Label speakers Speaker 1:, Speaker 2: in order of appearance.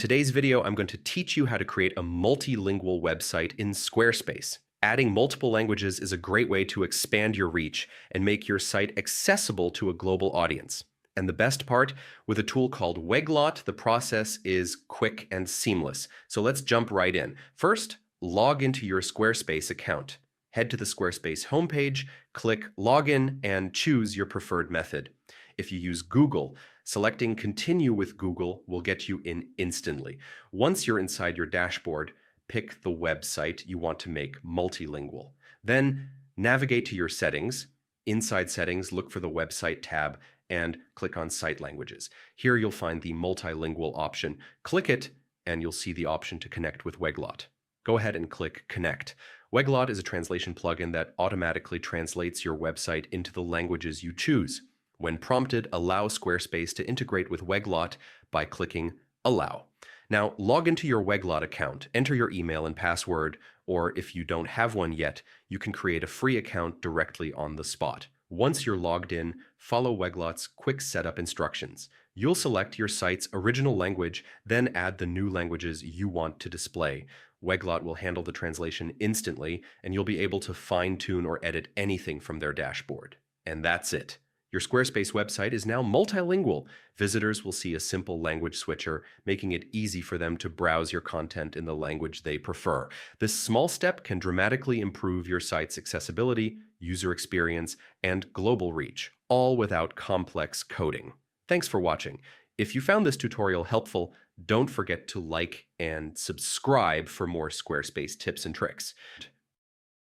Speaker 1: Today's video, I'm going to teach you how to create a multilingual website in Squarespace. Adding multiple languages is a great way to expand your reach and make your site accessible to a global audience. And the best part, with a tool called Weglot, the process is quick and seamless. So let's jump right in. First, log into your Squarespace account. Head to the Squarespace homepage, click Login, and choose your preferred method. If you use Google, selecting Continue with Google will get you in instantly. Once you're inside your dashboard, pick the website you want to make multilingual. Then navigate to your settings. Inside Settings, look for the Website tab and click on Site Languages. Here you'll find the multilingual option. Click it and you'll see the option to connect with Weglot. Go ahead and click Connect. Weglot is a translation plugin that automatically translates your website into the languages you choose. When prompted, allow Squarespace to integrate with Weglot by clicking Allow. Now, log into your Weglot account, enter your email and password, or if you don't have one yet, you can create a free account directly on the spot. Once you're logged in, follow Weglot's quick setup instructions. You'll select your site's original language, then add the new languages you want to display. Weglot will handle the translation instantly, and you'll be able to fine-tune or edit anything from their dashboard. And that's it. Your Squarespace website is now multilingual. Visitors will see a simple language switcher, making it easy for them to browse your content in the language they prefer. This small step can dramatically improve your site's accessibility, user experience, and global reach, all without complex coding. Thanks for watching. If you found this tutorial helpful, don't forget to like and subscribe for more Squarespace tips and tricks.